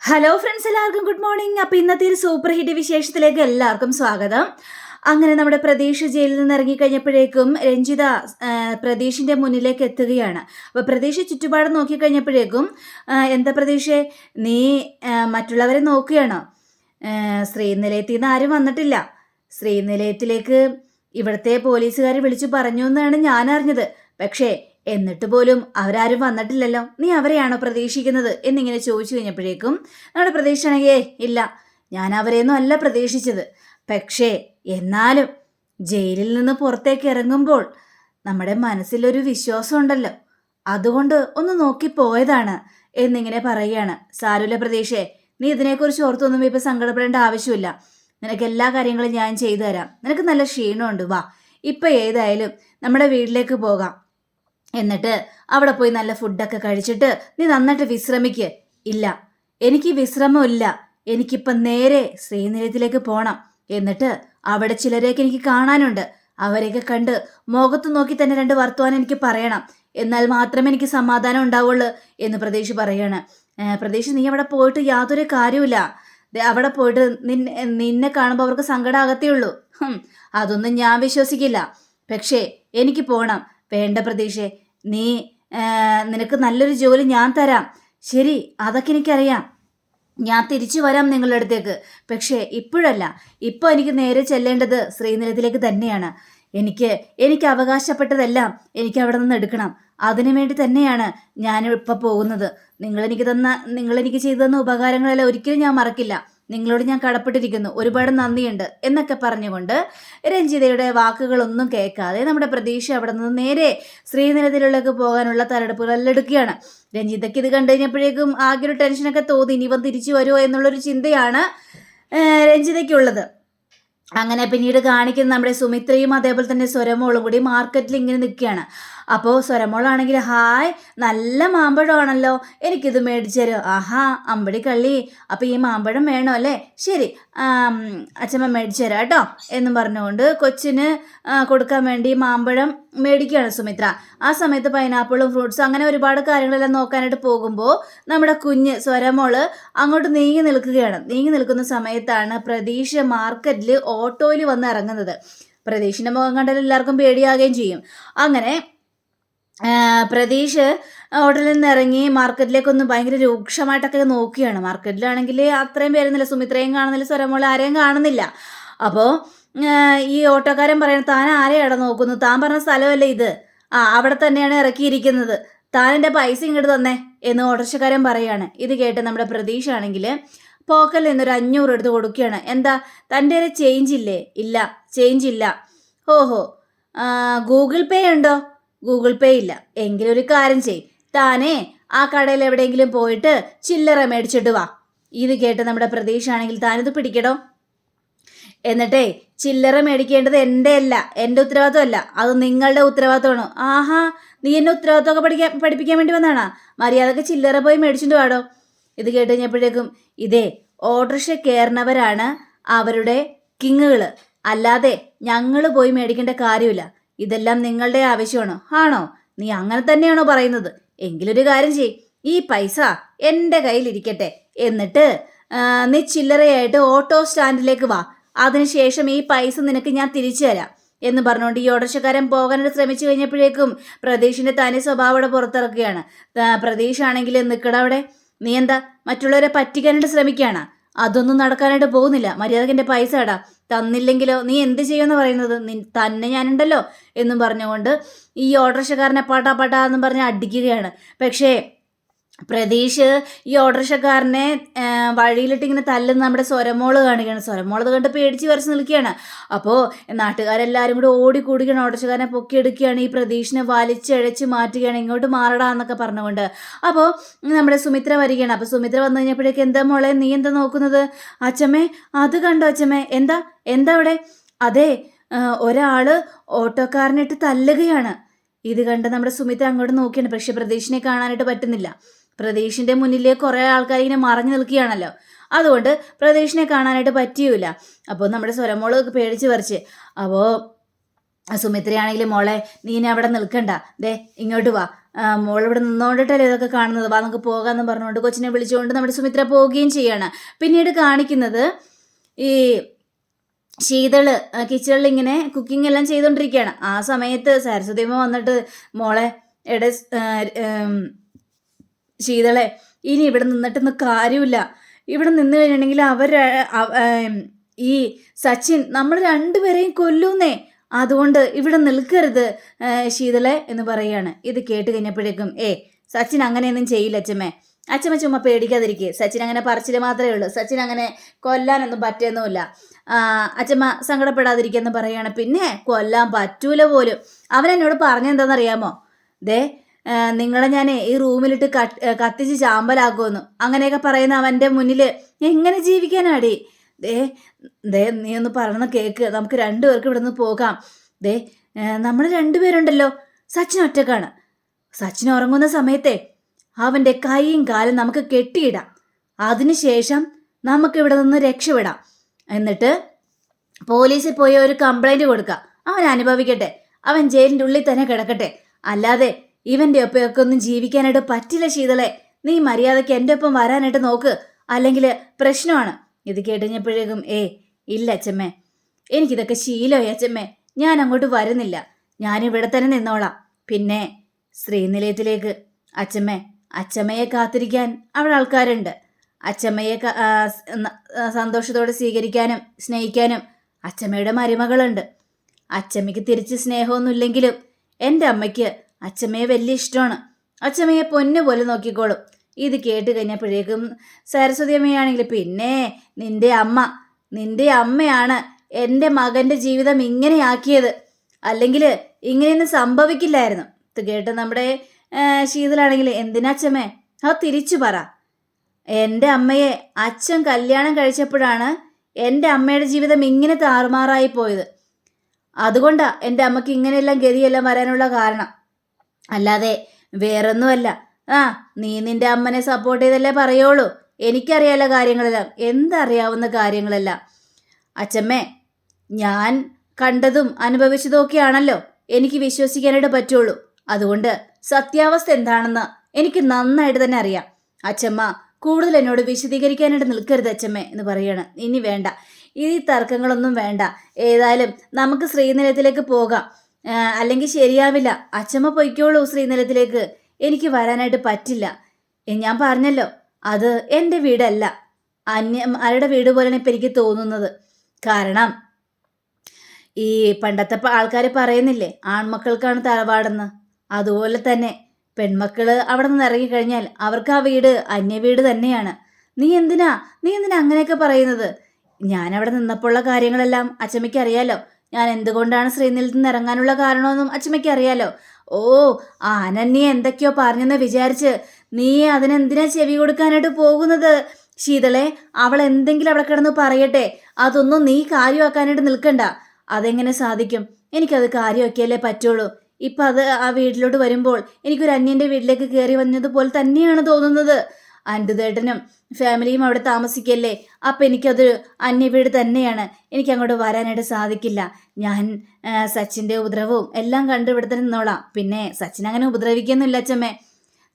Hello friends, എല്ലാവർക്കും good morning. അപ്പോൾ ഇന്നത്തെ ഒരു സൂപ്പർ ഹിറ്റ് വിശേഷത്തിലേക്ക് എല്ലാവർക്കും സ്വാഗതം. അങ്ങനെ നമ്മുടെ പ്രതീഷ് ജയിലിൽ നിന്ന് ഇറങ്ങിക്കഴിഞ്ഞപ്പോഴേക്കും രഞ്ജിത പ്രതീഷിൻ്റെ മുന്നിലേക്ക് എത്തുകയാണ്. അപ്പോൾ പ്രതീഷ് ചുറ്റുപാട് നോക്കിക്കഴിഞ്ഞപ്പോഴേക്കും എന്താ പ്രതീഷേ, നീ മറ്റുള്ളവരെ നോക്കുകയാണോ? ശ്രീനിലയത്തിൽ നിന്ന് ആരും വന്നിട്ടില്ല. ശ്രീനിലയത്തിലേക്ക് ഇവിടുത്തെ പോലീസുകാർ വിളിച്ചു പറഞ്ഞു എന്നാണ് ഞാൻ അറിഞ്ഞത്. പക്ഷേ എന്നിട്ട് പോലും അവരാരും വന്നിട്ടില്ലല്ലോ, നീ അവരെയാണോ പ്രതീക്ഷിക്കുന്നത് എന്നിങ്ങനെ ചോദിച്ചു കഴിഞ്ഞപ്പോഴേക്കും നമ്മുടെ പ്രതീക്ഷയാണെങ്കിൽ ഇല്ല, ഞാൻ അവരെയൊന്നും അല്ല പ്രതീക്ഷിച്ചത്. പക്ഷേ എന്നാലും ജയിലിൽ നിന്ന് പുറത്തേക്ക് ഇറങ്ങുമ്പോൾ നമ്മുടെ മനസ്സിലൊരു വിശ്വാസം ഉണ്ടല്ലോ, അതുകൊണ്ട് ഒന്ന് നോക്കിപ്പോയതാണ് എന്നിങ്ങനെ പറയുകയാണ്. സാരമില്ല പ്രതീക്ഷേ, നീ ഇതിനെക്കുറിച്ച് ഓർത്തൊന്നും ഇപ്പം സങ്കടപ്പെടേണ്ട ആവശ്യമില്ല. നിനക്ക് എല്ലാ കാര്യങ്ങളും ഞാൻ ചെയ്തു തരാം. നിനക്ക് നല്ല ക്ഷീണമുണ്ട്, വാ ഇപ്പം ഏതായാലും നമ്മുടെ വീട്ടിലേക്ക് പോകാം. എന്നിട്ട് അവിടെ പോയി നല്ല ഫുഡൊക്കെ കഴിച്ചിട്ട് നീ നന്നായിട്ട് വിശ്രമിക്ക്. ഇല്ല, എനിക്ക് വിശ്രമമില്ല, എനിക്കിപ്പം നേരെ ശ്രീനിലയത്തിലേക്ക് പോകണം. എന്നിട്ട് അവിടെ ചിലരെയൊക്കെ എനിക്ക് കാണാനുണ്ട്. അവരെയൊക്കെ കണ്ട് മുഖത്ത് നോക്കി തന്നെ രണ്ട് വർത്തമാനം എനിക്ക് പറയണം. എന്നാൽ മാത്രമേ എനിക്ക് സമാധാനം ഉണ്ടാവുള്ളൂ എന്ന് പ്രതീക്ഷ പറയാണ്. പ്രതീക്ഷ, നീ അവിടെ പോയിട്ട് യാതൊരു കാര്യമില്ല. അവിടെ പോയിട്ട് നിന്നെ കാണുമ്പോൾ അവർക്ക് സങ്കടം ആകത്തേ ഉള്ളൂ. അതൊന്നും ഞാൻ വിശ്വസിക്കില്ല. പക്ഷേ എനിക്ക് പോകണം. വേണ്ട പ്രതീക്ഷേ, നിനക്ക് നല്ലൊരു ജോലി ഞാൻ തരാം. ശരി, അതൊക്കെ എനിക്കറിയാം, ഞാൻ തിരിച്ചു വരാം നിങ്ങളുടെ അടുത്തേക്ക്. പക്ഷേ ഇപ്പോഴല്ല, ഇപ്പോൾ എനിക്ക് നേരെ ചെല്ലേണ്ടത് ശ്രീനിലയത്തിലേക്ക് തന്നെയാണ്. എനിക്ക് അവകാശപ്പെട്ടതെല്ലാം എനിക്ക് അവിടെ നിന്ന് എടുക്കണം. അതിനുവേണ്ടി തന്നെയാണ് ഞാൻ ഇപ്പോൾ പോകുന്നത്. നിങ്ങളെനിക്ക് ചെയ്തു തന്ന ഉപകാരങ്ങളെല്ലാം ഒരിക്കലും ഞാൻ മറക്കില്ല. നിങ്ങളോട് ഞാൻ കടപ്പെട്ടിരിക്കുന്നു, ഒരുപാട് നന്ദിയുണ്ട് എന്നൊക്കെ പറഞ്ഞുകൊണ്ട് രഞ്ജിതയുടെ വാക്കുകളൊന്നും കേൾക്കാതെ നമ്മുടെ പ്രതീക്ഷ അവിടെ നിന്ന് നേരെ ശ്രീനിലയത്തിലേക്ക് പോകാനുള്ള തയ്യാറെടുപ്പുകളെല്ലാം എടുക്കുകയാണ്. രഞ്ജിതയ്ക്ക് ഇത് കണ്ടു കഴിഞ്ഞപ്പോഴേക്കും ആകെ ഒരു ടെൻഷനൊക്കെ തോന്നി. ഇനി ഇവൻ തിരിച്ചു വരുമോ എന്നുള്ളൊരു ചിന്തയാണ് രഞ്ജിതയ്ക്കുള്ളത്. അങ്ങനെ പിന്നീട് കാണിക്കുന്ന നമ്മുടെ സുമിത്രയും അതേപോലെ തന്നെ സ്വരമോളും കൂടി മാർക്കറ്റിൽ ഇങ്ങനെ നിൽക്കുകയാണ്. അപ്പോൾ സ്വരമോളാണെങ്കിൽ ഹായ്, നല്ല മാമ്പഴമാണല്ലോ, എനിക്കിത് മേടിച്ചു തരുമോ? ആഹാ അമ്പടി കള്ളി, അപ്പോൾ ഈ മാമ്പഴം വേണോ അല്ലേ? ശരി, അച്ഛമ്മ മേടിച്ചു തരാം കേട്ടോ എന്നും പറഞ്ഞുകൊണ്ട് കൊച്ചിന് കൊടുക്കാൻ വേണ്ടി മാമ്പഴം മേടിക്കുകയാണ് സുമിത്ര. ആ സമയത്ത് പൈനാപ്പിളും ഫ്രൂട്ട്സും അങ്ങനെ ഒരുപാട് കാര്യങ്ങളെല്ലാം നോക്കാനായിട്ട് പോകുമ്പോൾ നമ്മുടെ കുഞ്ഞ് സ്വരമോള് അങ്ങോട്ട് നീങ്ങി നിൽക്കുകയാണ്. നീങ്ങി നിൽക്കുന്ന സമയത്താണ് പ്രതീക്ഷ മാർക്കറ്റിൽ ഓട്ടോയിൽ വന്ന് ഇറങ്ങുന്നത്. പ്രതീഷിൻ്റെ മുഖം കണ്ടാൽ എല്ലാവർക്കും പേടിയാകുകയും ചെയ്യും. അങ്ങനെ പ്രതീഷ് ഹോട്ടലിൽ നിന്ന് ഇറങ്ങി മാർക്കറ്റിലേക്കൊന്ന് ഭയങ്കര രൂക്ഷമായിട്ടൊക്കെ നോക്കുകയാണ്. മാർക്കറ്റിലാണെങ്കിൽ അത്രയും പേരുന്നില്ല, സുമിത്രയും കാണുന്നില്ല, സ്വരമോളെ ആരെയും കാണുന്നില്ല. അപ്പോൾ ഈ ഓട്ടോക്കാരൻ പറയുന്നത്, താൻ ആരെയാണ് നോക്കുന്നു? താൻ പറഞ്ഞ സ്ഥലമല്ലേ ഇത്? അവിടെ തന്നെയാണ് ഇറക്കിയിരിക്കുന്നത്. താൻ എൻ്റെ പൈസ ഇങ്ങോട്ട് തന്നേ എന്ന് ഓട്ടോറിക്ഷക്കാരൻ പറയുകയാണ്. ഇത് കേട്ട് നമ്മുടെ പ്രതീഷ് ആണെങ്കിൽ പോക്കലിൽ നിന്നൊരു 500 എടുത്ത് കൊടുക്കുകയാണ്. എന്താ, തൻ്റെ ഒരു ചേഞ്ച് ഇല്ലേ? ഇല്ല, ചേഞ്ച് ഇല്ല. ഓഹോ, ഗൂഗിൾ പേ ഉണ്ടോ? ഗൂഗിൾ പേ ഇല്ല. എങ്കിലും ഒരു കാര്യം ചെയ്, താനേ ആ കടയിൽ എവിടെയെങ്കിലും പോയിട്ട് ചില്ലറ മേടിച്ചിട്ട് വാ. ഇത് കേട്ട് നമ്മുടെ പ്രതീക്ഷ ആണെങ്കിൽ താനിത് പിടിക്കടോ, എന്നിട്ടേ ചില്ലറ മേടിക്കേണ്ടത് എൻ്റെ അല്ല, എൻ്റെ ഉത്തരവാദിത്വമല്ല, അത് നിങ്ങളുടെ ഉത്തരവാദിത്വമാണ്. ആഹാ, നീ എന്നെ ഉത്തരവാദിത്വമൊക്കെ പഠിപ്പിക്കാൻ വേണ്ടി വന്നാണോ? മര്യാദക്ക് ചില്ലറ പോയി മേടിച്ചിട്ട് വാടോ. ഇത് കേട്ട് കഴിഞ്ഞപ്പോഴേക്കും ഇതേ ഓട്ടോറിക്ഷ കയറുന്നവരാണ് അവരുടെ കിങ്ങുകൾ, അല്ലാതെ ഞങ്ങൾ പോയി മേടിക്കേണ്ട കാര്യമില്ല. ഇതെല്ലാം നിങ്ങളുടെ ആവശ്യമാണോ? ആണോ? നീ അങ്ങനെ തന്നെയാണോ പറയുന്നത്? എങ്കിലൊരു കാര്യം ചെയ്യ്, ഈ പൈസ എൻ്റെ കയ്യിലിരിക്കട്ടെ. എന്നിട്ട് നീ ചില്ലറയായിട്ട് ഓട്ടോ സ്റ്റാൻഡിലേക്ക് വാ. അതിനുശേഷം ഈ പൈസ നിനക്ക് ഞാൻ തിരിച്ചു തരാം എന്ന് പറഞ്ഞുകൊണ്ട് ഈ ഓട്ടോറിക്ഷക്കാരൻ പോകാനായിട്ട് ശ്രമിച്ചു കഴിഞ്ഞപ്പോഴേക്കും പ്രതീഷിൻ്റെ തനി സ്വഭാവം അവിടെ പുറത്തിറക്കുകയാണ്. പ്രതീഷ് ആണെങ്കിൽ നിൽക്കട അവിടെ, നീ എന്താ മറ്റുള്ളവരെ പറ്റിക്കാനായിട്ട് ശ്രമിക്കുകയാണ്? അതൊന്നും നടക്കാനായിട്ട് പോകുന്നില്ല. മര്യാദക്ക് എൻ്റെ പൈസ ഇടാ, തന്നില്ലെങ്കിലോ നീ എന്ത് ചെയ്യുമെന്ന് പറയുന്നത്? തന്നെ ഞാനുണ്ടല്ലോ എന്നും പറഞ്ഞുകൊണ്ട് ഈ ഓട്ടോറിക്ഷക്കാരനെ പാട്ടാ എന്നും പറഞ്ഞ് അടിക്കുകയാണ്. പക്ഷേ പ്രതീഷ് ഈ ഓട്ടോറിക്ഷക്കാരനെ വഴിയിലിട്ട് ഇങ്ങനെ തല്ലുന്ന നമ്മുടെ സ്വരമോള് കാണിക്കുകയാണ്. സ്വരമോളത് കണ്ട് പേടിച്ച് വരച്ച് നിൽക്കുകയാണ്. അപ്പോൾ നാട്ടുകാരെല്ലാവരും കൂടി ഓടിക്കൂടുകയാണ്, ഓട്ടോറിക്ഷക്കാരനെ പൊക്കിയെടുക്കുകയാണ്. ഈ പ്രതീഷിനെ വലിച്ചഴച്ച് മാറ്റുകയാണ്, ഇങ്ങോട്ട് മാറടാ എന്നൊക്കെ പറഞ്ഞുകൊണ്ട്. അപ്പോൾ നമ്മുടെ സുമിത്ര വരികയാണ്. അപ്പോൾ സുമിത്ര വന്നു കഴിഞ്ഞപ്പോഴേക്ക്, എന്താ മോളെ നീ എന്താ നോക്കുന്നത്? അച്ഛമ്മേ അത് കണ്ടോ അച്ഛമ്മേ? എന്താ അവിടെ? അതെ, ഒരാള് ഓട്ടോക്കാരനിട്ട് തല്ലുകയാണ്. ഇത് കണ്ട് നമ്മുടെ സുമിത്ര അങ്ങോട്ട് നോക്കിയാണ്. പക്ഷെ പ്രതീഷിനെ കാണാനായിട്ട് പറ്റുന്നില്ല. പ്രതീഷിൻ്റെ മുന്നിൽ കുറേ ആൾക്കാർ ഇങ്ങനെ മറഞ്ഞു നിൽക്കുകയാണല്ലോ, അതുകൊണ്ട് പ്രതീഷിനെ കാണാനായിട്ട് പറ്റിയൂല. അപ്പോൾ നമ്മുടെ സ്വരമോള് പേടിച്ച് പറിച്ച്. അപ്പോൾ സുമിത്രയാണെങ്കിലും മോളെ നീ അവിടെ നിൽക്കണ്ട, ദേ ഇങ്ങോട്ട് വാ, മോളിവിടെ നിന്നോണ്ടിട്ടല്ലേ ഇതൊക്കെ കാണുന്നത്, വാ നമുക്ക് പോകാമെന്ന് പറഞ്ഞുകൊണ്ട് കൊച്ചിനെ വിളിച്ചുകൊണ്ട് നമ്മുടെ സുമിത്ര പോവുകയും ചെയ്യാണ്. പിന്നീട് കാണിക്കുന്നത് ഈ ശീതള് കിച്ചണിൽ ഇങ്ങനെ കുക്കിംഗ് എല്ലാം ചെയ്തുകൊണ്ടിരിക്കുകയാണ്. ആ സമയത്ത് സരസ്വതിയമ്മ വന്നിട്ട് മോളെ എടെ ശീതളെ ഇനി ഇവിടെ നിന്നിട്ടൊന്നും കാര്യമില്ല, ഇവിടെ നിന്ന് കഴിഞ്ഞിട്ടുണ്ടെങ്കിൽ ഈ സച്ചിൻ നമ്മൾ രണ്ടുപേരെയും കൊല്ലൂന്നേ, അതുകൊണ്ട് ഇവിടെ നിൽക്കരുത് ശീതളെ എന്ന് പറയുകയാണ്. ഇത് കേട്ട് കഴിഞ്ഞപ്പോഴേക്കും സച്ചിൻ അങ്ങനെയൊന്നും ചെയ്യില്ല അച്ഛമ്മേ, അച്ഛമ്മ ചുമ്മാ പേടിക്കാതിരിക്കുക, സച്ചിൻ അങ്ങനെ പറച്ചിൽ മാത്രമേ ഉള്ളൂ, സച്ചിൻ അങ്ങനെ കൊല്ലാനൊന്നും പറ്റുന്നില്ല, അച്ഛമ്മ സങ്കടപ്പെടാതിരിക്കുമെന്ന് പറയുകയാണ്. പിന്നെ കൊല്ലാൻ പറ്റൂല പോലും, അവനെന്നോട് പറഞ്ഞെന്താണെന്നറിയാമോ, ദേ നിങ്ങളെ ഞാൻ ഈ റൂമിലിട്ട് കത്തിച്ച് ചാമ്പലാക്കുമെന്നു, അങ്ങനെയൊക്കെ പറയുന്ന അവൻ്റെ മുന്നിൽ എങ്ങനെ ജീവിക്കാനാടി, ദേ നീ ഒന്ന് പറഞ്ഞ കേക്ക്, നമുക്ക് രണ്ടുപേർക്ക് ഇവിടെ നിന്ന് പോകാം, നമ്മൾ രണ്ടുപേരുണ്ടല്ലോ, സച്ചിൻ ഒറ്റക്കാണ്, സച്ചിൻ ഉറങ്ങുന്ന സമയത്തെ അവൻ്റെ കൈയും കാലും നമുക്ക് കെട്ടിയിടാം, അതിനുശേഷം നമുക്കിവിടെ നിന്ന് രക്ഷപ്പെടാം, എന്നിട്ട് പോലീസിൽ പോയി ഒരു കംപ്ലൈൻറ്റ് കൊടുക്കുക, അവൻ അനുഭവിക്കട്ടെ, അവൻ ജയിലിൻ്റെ ഉള്ളിൽ തന്നെ കിടക്കട്ടെ, അല്ലാതെ ഇവൻ്റെ ഒപ്പമൊക്കെ ഒന്നും ജീവിക്കാനായിട്ട് പറ്റില്ല ശീതളെ, നീ മര്യാദയ്ക്ക് എൻ്റെ ഒപ്പം വരാനായിട്ട് നോക്ക്, അല്ലെങ്കിൽ പ്രശ്നമാണ്. ഇത് കേട്ടുകഴിഞ്ഞപ്പോഴേക്കും ഇല്ല അച്ഛമ്മേ, എനിക്കിതൊക്കെ ശീലമായി അച്ഛമ്മേ, ഞാൻ അങ്ങോട്ട് വരുന്നില്ല, ഞാനിവിടെ തന്നെ നിന്നോളാം. പിന്നെ ശ്രീനിലയത്തിലേക്ക് അച്ഛമ്മയെ കാത്തിരിക്കാൻ അവിടെ ആൾക്കാരുണ്ട്, അച്ഛമ്മയെ സന്തോഷത്തോടെ സ്വീകരിക്കാനും സ്നേഹിക്കാനും അച്ഛമ്മയുടെ മരുമകളുണ്ട്. അച്ഛമ്മയ്ക്ക് തിരിച്ച് സ്നേഹമൊന്നുമില്ലെങ്കിലും എൻ്റെ അമ്മയ്ക്ക് അച്ഛമ്മയെ വലിയ ഇഷ്ടമാണ്, അച്ഛമ്മയെ പൊന്നു പോലെ നോക്കിക്കോളും. ഇത് കേട്ട് കഴിഞ്ഞപ്പോഴേക്കും സരസ്വതി അമ്മയാണെങ്കിൽ പിന്നെ നിന്റെ അമ്മയാണ് എൻ്റെ മകൻ്റെ ജീവിതം ഇങ്ങനെയാക്കിയത്, അല്ലെങ്കിൽ ഇങ്ങനെയൊന്നും സംഭവിക്കില്ലായിരുന്നു. ഇത് കേട്ട് നമ്മുടെ ശീതളാണെങ്കിൽ എന്തിനാ അച്ഛമ്മേ അത് തിരിച്ചു പറ, എൻ്റെ അമ്മയെ അച്ഛൻ കല്യാണം കഴിച്ചപ്പോഴാണ് എൻ്റെ അമ്മയുടെ ജീവിതം ഇങ്ങനെ താറുമാറായി പോയത്, അതുകൊണ്ടാണ് എൻ്റെ അമ്മയ്ക്ക് ഇങ്ങനെയെല്ലാം ഗതിയെല്ലാം വരാനുള്ള കാരണം, അല്ലാതെ വേറൊന്നുമല്ല. നീ നിന്റെ അമ്മനെ സപ്പോർട്ട് ചെയ്തല്ലേ പറയുള്ളൂ, എനിക്കറിയാലോ കാര്യങ്ങളെല്ലാം, എന്തറിയാവുന്ന കാര്യങ്ങളെല്ലാം. അച്ഛമ്മേ, ഞാൻ കണ്ടതും അനുഭവിച്ചതും ഒക്കെയാണല്ലോ എനിക്ക് വിശ്വസിക്കാനായിട്ട് പറ്റുള്ളൂ, അതുകൊണ്ട് സത്യാവസ്ഥ എന്താണെന്ന് എനിക്ക് നന്നായിട്ട് തന്നെ അറിയാം. അച്ഛമ്മ കൂടുതൽ എന്നോട് വിശദീകരിക്കാനായിട്ട് നിൽക്കരുത് അച്ഛമ്മേ എന്ന് പറയാണ്. ഇനി വേണ്ട, ഈ തർക്കങ്ങളൊന്നും വേണ്ട, ഏതായാലും നമുക്ക് ശ്രീനിലയത്തിലേക്ക് പോകാം, അല്ലെങ്കിൽ ശരിയാവില്ല. അച്ഛമ്മ പൊയ്ക്കോളൂ ശ്രീനിലയത്തിലേക്ക്, എനിക്ക് വരാനായിട്ട് പറ്റില്ല. ഞാൻ പറഞ്ഞല്ലോ, അത് എൻ്റെ വീടല്ല, ആരുടെ വീട് പോലെയാണ് ഇപ്പം എനിക്ക് തോന്നുന്നത്. കാരണം ഈ പണ്ടത്തെ ആൾക്കാർ പറയുന്നില്ലേ, ആൺമക്കൾക്കാണ് തറവാടെന്ന്, അതുപോലെ തന്നെ പെൺമക്കൾ അവിടെ നിന്ന് ഇറങ്ങിക്കഴിഞ്ഞാൽ അവർക്ക് ആ വീട് അന്യ വീട് തന്നെയാണ്. നീ എന്തിനാ അങ്ങനെയൊക്കെ പറയുന്നത്? ഞാനവിടെ നിന്നപ്പോഴുള്ള കാര്യങ്ങളെല്ലാം അച്ഛമ്മയ്ക്ക് അറിയാലോ, ഞാൻ എന്തുകൊണ്ടാണ് ശ്രീനിലയത്തിൽ നിന്ന് ഇറങ്ങാനുള്ള കാരണമെന്നും അച്ഛമ്മയ്ക്ക് അറിയാലോ. അനന്യ എന്തൊക്കെയോ പറഞ്ഞെന്ന് വിചാരിച്ച് നീ അതിനെന്തിനാ ചെവി കൊടുക്കാനായിട്ട് പോകുന്നത് ശീതളെ? അവൾ എന്തെങ്കിലും അവിടെ കിടന്ന് പറയട്ടെ, അതൊന്നും നീ കാര്യമാക്കാനായിട്ട് നിൽക്കണ്ട. അതെങ്ങനെ സാധിക്കും? എനിക്കത് കാര്യമാക്കിയാലേ പറ്റുള്ളൂ. ഇപ്പം അത് ആ വീട്ടിലോട്ട് വരുമ്പോൾ എനിക്കൊരു അന്യൻ്റെ വീട്ടിലേക്ക് കയറി വന്നതുപോലെ തന്നെയാണ് തോന്നുന്നത്. അൻപുതേട്ടനും ഫാമിലിയും അവിടെ താമസിക്കല്ലേ, അപ്പം എനിക്കത് അന്യ വീട് തന്നെയാണ്, എനിക്ക് അങ്ങോട്ട് വരാനായിട്ട് സാധിക്കില്ല. ഞാൻ സച്ചിൻ്റെ ഉപദ്രവവും എല്ലാം കണ്ട് ഇവിടെ തന്നെ നിന്നോളാം. പിന്നെ സച്ചിൻ അങ്ങനെ ഉപദ്രവിക്കൊന്നുമില്ല അച്ഛമ്മേ,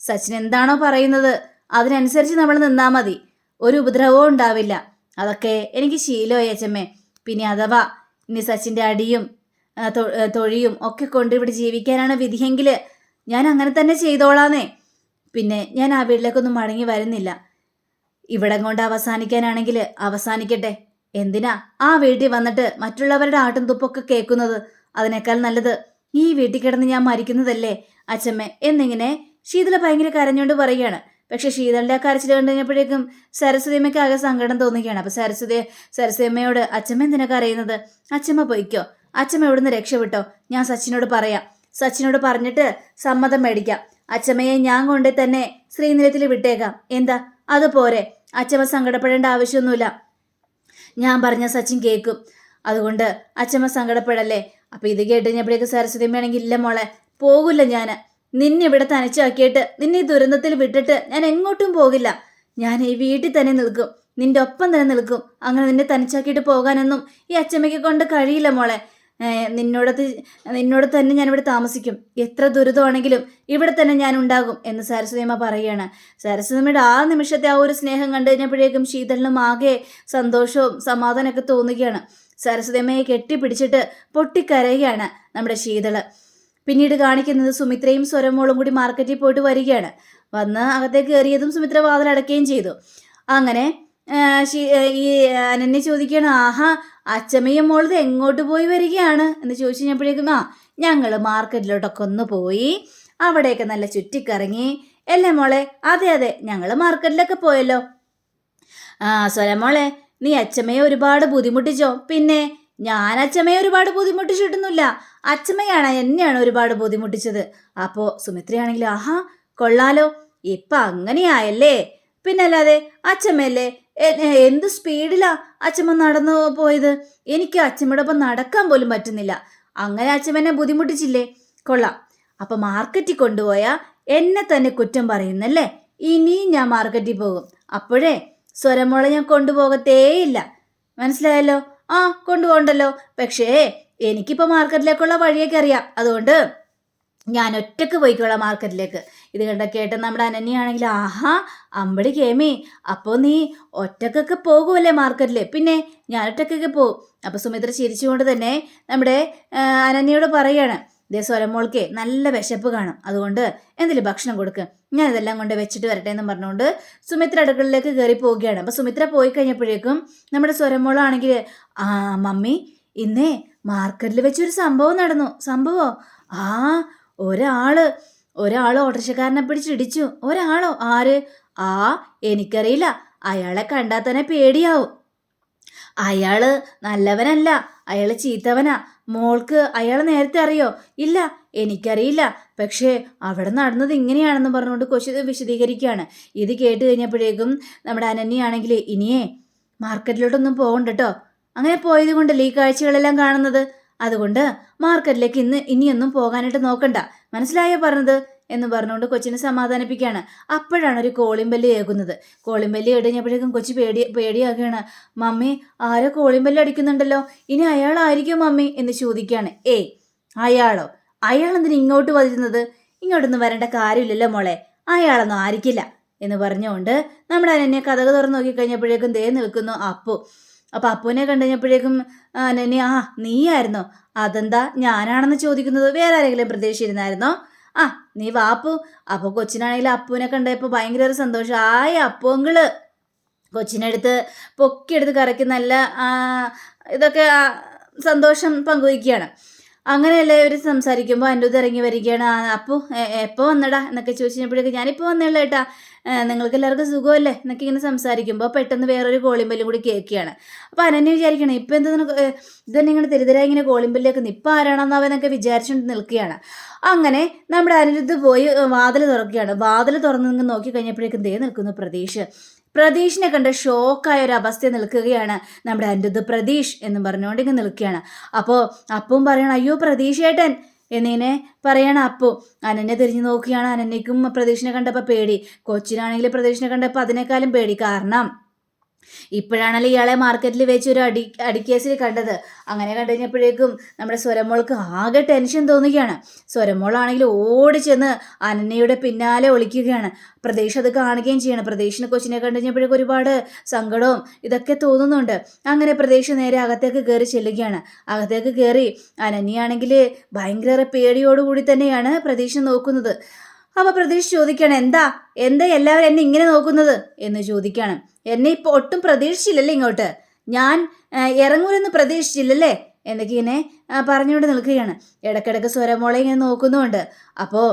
സച്ചിൻ എന്താണോ പറയുന്നത് അതിനനുസരിച്ച് നമ്മൾ നിന്നാൽ മതി, ഒരു ഉപദ്രവവും ഉണ്ടാവില്ല. അതൊക്കെ എനിക്ക് ശീലമായി അച്ഛമ്മേ. പിന്നെ അഥവാ ഇനി സച്ചിൻ്റെ അടിയും തൊഴിയും ഒക്കെ കൊണ്ട് ഇവിടെ ജീവിക്കാനാണ് വിധിയെങ്കിൽ ഞാൻ അങ്ങനെ തന്നെ ചെയ്തോളാന്നേ. പിന്നെ ഞാൻ ആ വീട്ടിലേക്കൊന്നും മടങ്ങി വരുന്നില്ല. ഇവിടെ കൊണ്ട് അവസാനിക്കാനാണെങ്കിൽ അവസാനിക്കട്ടെ, എന്തിനാ ആ വീട്ടിൽ വന്നിട്ട് മറ്റുള്ളവരുടെ ആട്ടും തുപ്പൊക്കെ കേൾക്കുന്നത്? അതിനേക്കാൾ നല്ലത് ഈ വീട്ടിൽ കിടന്ന് ഞാൻ മരിക്കുന്നതല്ലേ അച്ഛമ്മ എന്നിങ്ങനെ ശീതള ഭയങ്കര കരഞ്ഞുകൊണ്ട് പറയുകയാണ്. പക്ഷെ ശീതളിൻ്റെ ആ കരച്ചിൽ കണ്ടു കഴിഞ്ഞപ്പോഴേക്കും സരസ്വതിയമ്മയ്ക്ക് ആകെ സങ്കടം തോന്നുകയാണ്. അപ്പൊ സരസ്വതിയമ്മയോട് അച്ഛമ്മ എന്തിനാ കരയുന്നത്? അച്ഛമ്മ പൊയ്ക്കോ, അച്ഛമ്മ ഇവിടുന്ന് രക്ഷപ്പെട്ടോ, ഞാൻ സച്ചിനോട് പറയാം, സച്ചിനോട് പറഞ്ഞിട്ട് സമ്മതം മേടിക്കാം, അച്ഛമ്മയെ ഞാൻ കൊണ്ട് തന്നെ ശ്രീനിലയത്തിൽ വിട്ടേക്കാം, എന്താ അത് പോരെ? അച്ഛമ്മ സങ്കടപ്പെടേണ്ട ആവശ്യമൊന്നുമില്ല, ഞാൻ പറഞ്ഞ സച്ചിൻ കേൾക്കും, അതുകൊണ്ട് അച്ഛമ്മ സങ്കടപ്പെടല്ലേ. അപ്പൊ ഇത് കേട്ട് കഴിഞ്ഞപ്പോഴേക്ക് സരസ്വതിയമ്മയാണെങ്കിൽ ഇല്ല മോളെ, പോകില്ല, ഞാൻ നിന്നെ ഇവിടെ തനിച്ചാക്കിയിട്ട് നിന്നെ ഈ ദുരന്തത്തിൽ വിട്ടിട്ട് ഞാൻ എങ്ങോട്ടും പോകില്ല, ഞാൻ ഈ വീട്ടിൽ തന്നെ നിൽക്കും, നിന്റെ ഒപ്പം തന്നെ നിൽക്കും, അങ്ങനെ നിന്നെ തനിച്ചാക്കിയിട്ട് പോകാനൊന്നും ഈ അച്ഛമ്മയ്ക്ക് കൊണ്ട് കഴിയില്ല മോളെ. നിന്നോടത്ത് നിന്നോട് തന്നെ ഞാനിവിടെ താമസിക്കും, എത്ര ദുരിതമാണെങ്കിലും ഇവിടെ തന്നെ ഞാൻ ഉണ്ടാകും എന്ന് സരസ്വതിയമ്മ പറയുകയാണ്. സരസ്വതിയമ്മയുടെ ആ നിമിഷത്തെ ആ ഒരു സ്നേഹം കണ്ടു കഴിഞ്ഞപ്പോഴേക്കും ശീതളിനും ആകെ സന്തോഷവും സമാധാനമൊക്കെ തോന്നുകയാണ്. സരസ്വതിയമ്മയെ കെട്ടിപ്പിടിച്ചിട്ട് പൊട്ടിക്കരയുകയാണ് നമ്മുടെ ശീതള്. പിന്നീട് കാണിക്കുന്നത് സുമിത്രയും സ്വരമോളും കൂടി മാർക്കറ്റിൽ പോയിട്ട് വരികയാണ്. വന്ന് അകത്തേക്ക് കയറിയതും സുമിത്ര വാതിലടക്കുകയും ചെയ്തു. അങ്ങനെ ഈ അനന്യ ചോദിക്കുകയാണ്, ആഹാ അച്ചമ്മയും മോളത് എങ്ങോട്ട് പോയി വരികയാണ് എന്ന് ചോദിച്ചു കഴിഞ്ഞപ്പോഴേക്കും ഞങ്ങൾ മാർക്കറ്റിലോട്ടൊക്കെ ഒന്ന് പോയി, അവിടെയൊക്കെ നല്ല ചുറ്റിക്കറങ്ങി. അല്ലേ മോളെ? അതെ അതെ, ഞങ്ങൾ മാർക്കറ്റിലൊക്കെ പോയല്ലോ. സ്വരമോളെ, നീ അച്ചമ്മയെ ഒരുപാട് ബുദ്ധിമുട്ടിച്ചോ? പിന്നെ ഞാൻ അച്ചമ്മയെ ഒരുപാട് ബുദ്ധിമുട്ടിച്ചിട്ടൊന്നുമില്ല, അച്ചമ്മയാണ് എന്നെയാണ് ഒരുപാട് ബുദ്ധിമുട്ടിച്ചത്. അപ്പോൾ സുമിത്രയാണെങ്കിൽ ആഹാ കൊള്ളാലോ, ഇപ്പം അങ്ങനെയായല്ലേ, പിന്നല്ലാതെ അച്ചമ്മയല്ലേ എന്ത് സ്പീഡിലാ അച്ചമ്മ നടന്നു പോയത്, എനിക്ക് അച്ചമ്മയുടെ ഒപ്പം നടക്കാൻ പോലും പറ്റുന്നില്ല, അങ്ങനെ അച്ചമ്മനെ ബുദ്ധിമുട്ടിച്ചില്ലേ, കൊള്ളാം. അപ്പൊ മാർക്കറ്റിൽ കൊണ്ടുപോയാ എന്നെ തന്നെ കുറ്റം പറയുന്നല്ലേ, ഇനിയും ഞാൻ മാർക്കറ്റിൽ പോകും, അപ്പോഴേ സ്വരമോളെ ഞാൻ കൊണ്ടുപോകത്തേയില്ല, മനസ്സിലായല്ലോ? കൊണ്ടുപോകണ്ടല്ലോ, പക്ഷേ എനിക്കിപ്പോൾ മാർക്കറ്റിലേക്കുള്ള വഴിയൊക്കെ അറിയാം, അതുകൊണ്ട് ഞാൻ ഒറ്റക്ക് പോയിക്കോളാം മാർക്കറ്റിലേക്ക്. ഇത് കേട്ട നമ്മുടെ അനന്യാണെങ്കിൽ ആഹാ അമ്പടി കേമി, അപ്പോൾ നീ ഒറ്റക്കൊക്കെ പോകുമല്ലേ മാർക്കറ്റിൽ? പിന്നെ ഞാൻ ഒറ്റക്കൊക്കെ പോകും. അപ്പോൾ സുമിത്ര ചിരിച്ചുകൊണ്ട് തന്നെ നമ്മുടെ അനന്യയോട് പറയാണ്, ഇതേ സ്വരമോൾക്ക് നല്ല വിശപ്പ് കാണും, അതുകൊണ്ട് എന്തെങ്കിലും ഭക്ഷണം കൊടുക്കുക, ഞാൻ ഇതെല്ലാം കൊണ്ട് വെച്ചിട്ട് വരട്ടെ എന്ന് പറഞ്ഞുകൊണ്ട് സുമിത്ര അടുക്കളയിലേക്ക് കയറി പോവുകയാണ്. അപ്പോൾ സുമിത്ര പോയി കഴിഞ്ഞപ്പോഴേക്കും നമ്മുടെ സ്വരമോളാണെങ്കിൽ മമ്മി ഇന്നേ മാർക്കറ്റിൽ വെച്ചൊരു സംഭവം നടന്നു. സംഭവോ? ഒരാള് ഓട്ടോറിക്ഷക്കാരനെ പിടിച്ചിടിച്ചു. ഒരാളോ? ആര്? എനിക്കറിയില്ല, അയാളെ കണ്ടാൽ തന്നെ പേടിയാവും. അയാള് നല്ലവനല്ല, അയാള് ചീത്തവനാ. മോൾക്ക് അയാളെ നേരത്തെ അറിയോ? ഇല്ല, എനിക്കറിയില്ല, പക്ഷേ അവിടെ നടന്നത് ഇങ്ങനെയാണെന്ന് പറഞ്ഞുകൊണ്ട് കൊച്ചു വിശദീകരിക്കുകയാണ്. ഇത് കേട്ട് കഴിഞ്ഞപ്പോഴേക്കും നമ്മുടെ അനന്യാണെങ്കിൽ ഇനിയേ മാർക്കറ്റിലോട്ടൊന്നും പോകണ്ട കേട്ടോ, അങ്ങനെ പോയത് കൊണ്ടല്ലേ ഈ കാഴ്ചകളെല്ലാം കാണുന്നത്, അതുകൊണ്ട് മാർക്കറ്റിലേക്ക് ഇനിയൊന്നും പോകാനായിട്ട് നോക്കണ്ട, മനസ്സിലായോ പറഞ്ഞത് എന്ന് പറഞ്ഞുകൊണ്ട് കൊച്ചിനെ സമാധാനിപ്പിക്കുകയാണ്. അപ്പോഴാണ് ഒരു കോളിംബെല്ല് കേൾക്കുന്നത്. കോളിംബെല്ല് കഴിഞ്ഞപ്പോഴേക്കും കൊച്ചി പേടിയാകുകയാണ്. മമ്മി ആരോ കോളിംബെല്ല് അടിക്കുന്നുണ്ടല്ലോ, ഇനി അയാളായിരിക്കും മമ്മി എന്ന് ചോദിക്കുകയാണ്. അയാളോ? അയാളെന്തിന് ഇങ്ങോട്ട് വരുന്നത്? ഇങ്ങോട്ടൊന്നും വരേണ്ട കാര്യമില്ലല്ലോ മോളെ, അയാളൊന്നും ആയിരിക്കില്ല എന്ന് പറഞ്ഞുകൊണ്ട് നമ്മുടെ അനന്യ കഥക് തുറന്ന് നോക്കിക്കഴിഞ്ഞപ്പോഴേക്കും ദേ നിൽക്കുന്നു അപ്പു. അപ്പോൾ അപ്പുവിനെ കണ്ടു കഴിഞ്ഞപ്പോഴേക്കും അനന്യ നീയായിരുന്നോ? അതെന്താ ഞാനാണെന്ന് ചോദിക്കുന്നത്? വേറെ ആരെങ്കിലും പ്രതീക്ഷിച്ചിരുന്നായിരുന്നോ? നീ വാപ്പു. അപ്പോൾ കൊച്ചിനാണെങ്കിൽ അപ്പുവിനെ കണ്ടപ്പോൾ ഭയങ്കര ഒരു സന്തോഷം. അപ്പുങ്ങള് കൊച്ചിനെടുത്ത് പൊക്കിയെടുത്ത് കറക്കി നല്ല ഇതൊക്കെ സന്തോഷം പങ്കുവയ്ക്കുകയാണ്. അങ്ങനെയല്ലേ ഒരു സംസാരിക്കുമ്പോൾ എൻ്റെ ഇത് ഇറങ്ങി വരികയാണ്. അപ്പു എപ്പോൾ വന്നടാ എന്നൊക്കെ ചോദിച്ചു കഴിഞ്ഞപ്പോഴേക്കും ഞാനിപ്പോൾ വന്നേളൂ ഏട്ടാ, നിങ്ങൾക്ക് എല്ലാവർക്കും സുഖമല്ലേ എന്നൊക്കെ ഇങ്ങനെ സംസാരിക്കുമ്പോൾ പെട്ടെന്ന് വേറൊരു കോളിംബെല്ലും കൂടി കേൾക്കുകയാണ്. അപ്പോൾ അനന്യ വിചാരിക്കണം ഇപ്പം എന്താ ഇതന്നെ ഇങ്ങനെ തെരുതരായി ഇങ്ങനെ കോളിംബെല്ലേക്ക് ഇപ്പം ആരാണെന്നവനൊക്കെ വിചാരിച്ചുകൊണ്ട് നിൽക്കുകയാണ്. അങ്ങനെ നമ്മുടെ അനിരുദ്ധ് പോയി വാതിൽ തുറക്കുകയാണ്. വാതിൽ തുറന്ന് നോക്കി കഴിഞ്ഞപ്പോഴേക്കും ദേ നിൽക്കുന്നു പ്രതീഷിനെ കണ്ട് ഷോക്കായ ഒരു അവസ്ഥ നിൽക്കുകയാണ് നമ്മുടെ അനിരുദ്ധ്. പ്രതീഷ് എന്ന് പറഞ്ഞുകൊണ്ട് ഇങ്ങനെ നിൽക്കുകയാണ്. അപ്പോൾ അപ്പവും പറയണം അയ്യോ പ്രതീഷ് ഏട്ടൻ എന്നിങ്ങനെ പറയണം അപ്പു. അനന്യ തിരിഞ്ഞു നോക്കുകയാണ്. അനന്യക്കും പ്രതീഷിനെ കണ്ടപ്പോൾ പേടി, കൊച്ചിനാണെങ്കിൽ പ്രതീഷിനെ കണ്ടപ്പോൾ അതിനേക്കാളും പേടി. കാരണം ഇപ്പോഴാണല്ലോ ഇയാളെ മാർക്കറ്റിൽ വെച്ച് ഒരു അടിക്കേസിൽ കണ്ടത്. അങ്ങനെ കണ്ടു കഴിഞ്ഞപ്പോഴേക്കും നമ്മുടെ സ്വരമോൾക്ക് ആകെ ടെൻഷൻ തോന്നുകയാണ്. സ്വരമോളാണെങ്കിൽ ഓടി ചെന്ന് അനന്യയുടെ പിന്നാലെ ഒളിക്കുകയാണ്. പ്രതീഷ് അത് കാണുകയും ചെയ്യണം. പ്രതീഷിന് കൊച്ചിനെ കണ്ടു കഴിഞ്ഞപ്പോഴേക്കും ഒരുപാട് സങ്കടവും ഇതൊക്കെ തോന്നുന്നുണ്ട്. അങ്ങനെ പ്രതീഷ് നേരെ അകത്തേക്ക് കയറി ചെല്ലുകയാണ്. അകത്തേക്ക് കയറി അനന്യയാണെങ്കിൽ ഭയങ്കര പേടിയോടുകൂടി തന്നെയാണ് പ്രതീഷ് നോക്കുന്നത്. അപ്പോൾ പ്രതീഷ് ചോദിക്കുകയാണ് എന്താ എല്ലാവരും എന്നെ ഇങ്ങനെ നോക്കുന്നത് എന്ന് ചോദിക്കുകയാണ്. എന്നെ ഇപ്പോൾ ഒട്ടും പ്രതീക്ഷിച്ചില്ലല്ലേ ഇങ്ങോട്ട്, ഞാൻ ഇറങ്ങൂലെന്ന് പ്രതീക്ഷിച്ചില്ലല്ലേ എന്നൊക്കെ ഇങ്ങനെ പറഞ്ഞുകൊണ്ട് നിൽക്കുകയാണ്. ഇടയ്ക്കിടയ്ക്ക് സ്വരമോളെ ഇങ്ങനെ നോക്കുന്നുമുണ്ട്. അപ്പോൾ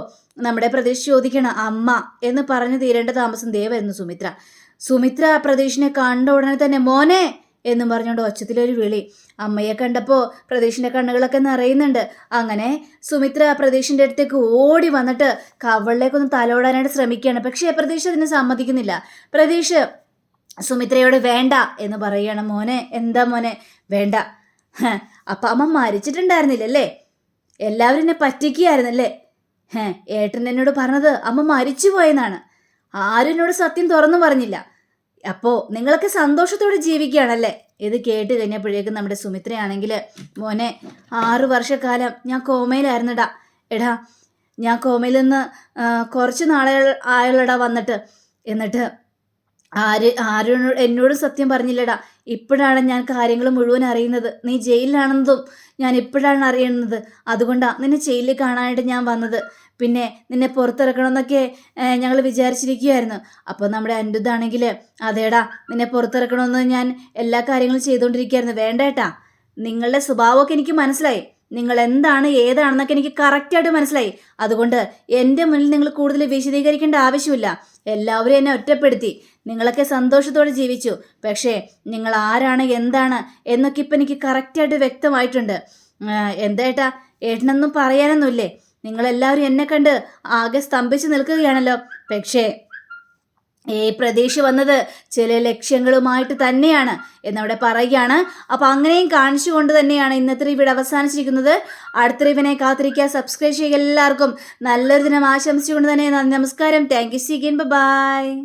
നമ്മുടെ പ്രതീഷ് ചോദിക്കണം അമ്മ എന്ന് പറഞ്ഞു തീരേണ്ട താമസം ദേവെന്ന് സുമിത്ര പ്രതീഷിനെ കണ്ട ഉടനെ തന്നെ മോനെ എന്നും പറഞ്ഞുകൊണ്ട് ഒച്ചത്തിലൊരു വിളി. അമ്മയെ കണ്ടപ്പോൾ പ്രതീഷിൻ്റെ കണ്ണുകളൊക്കെ നിറയുന്നുണ്ട്. അങ്ങനെ സുമിത്ര പ്രതീഷിൻ്റെ അടുത്തേക്ക് ഓടി വന്നിട്ട് കവളിലേക്കൊന്ന് തലോടാനായിട്ട് ശ്രമിക്കുകയാണ്. പക്ഷേ പ്രതീഷ് അതിന് സമ്മതിക്കുന്നില്ല. പ്രതീഷ് സുമിത്രയോട് വേണ്ട എന്ന് പറയുകയാണ്. മോനെ എന്താ മോനെ വേണ്ട? അപ്പം അമ്മ മരിച്ചിട്ടുണ്ടായിരുന്നില്ലല്ലേ, എല്ലാവരും എന്നെ പറ്റിക്കുകയായിരുന്നല്ലേ? ഏട്ടൻ എന്നോട് പറഞ്ഞത് അമ്മ മരിച്ചു പോയെന്നാണ്, ആരും എന്നോട് സത്യം തുറന്നു പറഞ്ഞില്ല. അപ്പോൾ നിങ്ങളൊക്കെ സന്തോഷത്തോടെ ജീവിക്കുകയാണല്ലേ. ഇത് കേട്ട് കഴിഞ്ഞപ്പോഴേക്കും നമ്മുടെ സുമിത്രയാണെങ്കിൽ, മോനെ 6 വർഷക്കാലം ഞാൻ കോമയിലായിരുന്നടാ. എടാ ഞാൻ കോമയിൽ നിന്ന് കുറച്ച് നാളെ ആയുള്ളടാ വന്നിട്ട്. എന്നിട്ട് ആരും എന്നോടും സത്യം പറഞ്ഞില്ലടാ. ഇപ്പോഴാണ് ഞാൻ കാര്യങ്ങൾ മുഴുവൻ അറിയുന്നത്. നീ ജയിലിലാണെന്നതും ഞാൻ ഇപ്പോഴാണ് അറിയുന്നത്. അതുകൊണ്ടാണ് നിന്നെ ജയിലിൽ കാണാനായിട്ട് ഞാൻ വന്നത്. പിന്നെ നിന്നെ പുറത്തിറക്കണമെന്നൊക്കെ ഞങ്ങൾ വിചാരിച്ചിരിക്കുകയായിരുന്നു. അപ്പോൾ നമ്മുടെ അനിരുദ്ധാണെങ്കിൽ, അതേടാ നിന്നെ പുറത്തിറക്കണമെന്ന് ഞാൻ എല്ലാ കാര്യങ്ങളും ചെയ്തുകൊണ്ടിരിക്കുകയായിരുന്നു. വേണ്ടേട്ടാ, നിങ്ങളുടെ സ്വഭാവമൊക്കെ എനിക്ക് മനസ്സിലായി. നിങ്ങൾ എന്താണ് ഏതാണെന്നൊക്കെ എനിക്ക് കറക്റ്റായിട്ട് മനസ്സിലായി. അതുകൊണ്ട് എൻ്റെ മുന്നിൽ നിങ്ങൾ കൂടുതൽ വിശദീകരിക്കേണ്ട ആവശ്യമില്ല. എല്ലാവരും എന്നെ ഒറ്റപ്പെടുത്തി. നിങ്ങളൊക്കെ സന്തോഷത്തോടെ ജീവിച്ചു. പക്ഷേ നിങ്ങൾ ആരാണ് എന്താണ് എന്നൊക്കെ ഇപ്പം എനിക്ക് കറക്റ്റായിട്ട് വ്യക്തമായിട്ടുണ്ട്. എന്താ ഏട്ടനൊന്നും പറയാനൊന്നുമില്ലേ? നിങ്ങളെല്ലാവരും എന്നെ കണ്ട് ആകെ സ്തംഭിച്ച് നിൽക്കുകയാണല്ലോ. പക്ഷേ ഈ പ്രതീക്ഷ വന്നത് ചില ലക്ഷ്യങ്ങളുമായിട്ട് തന്നെയാണ് എന്നവിടെ പറയുകയാണ്. അപ്പോൾ അങ്ങനെയും കാണിച്ചുകൊണ്ട് തന്നെയാണ് ഇന്നത്തെ ഇവിടെ അവസാനിച്ചിരിക്കുന്നത്. അടുത്ത റിവിനെ കാത്തിരിക്കുക. സബ്സ്ക്രൈബ് ചെയ്യുക. എല്ലാവർക്കും നല്ലൊരു ദിനം ആശംസിച്ചുകൊണ്ട് തന്നെ നന്ദി, നമസ്കാരം. Thank you. See again. By.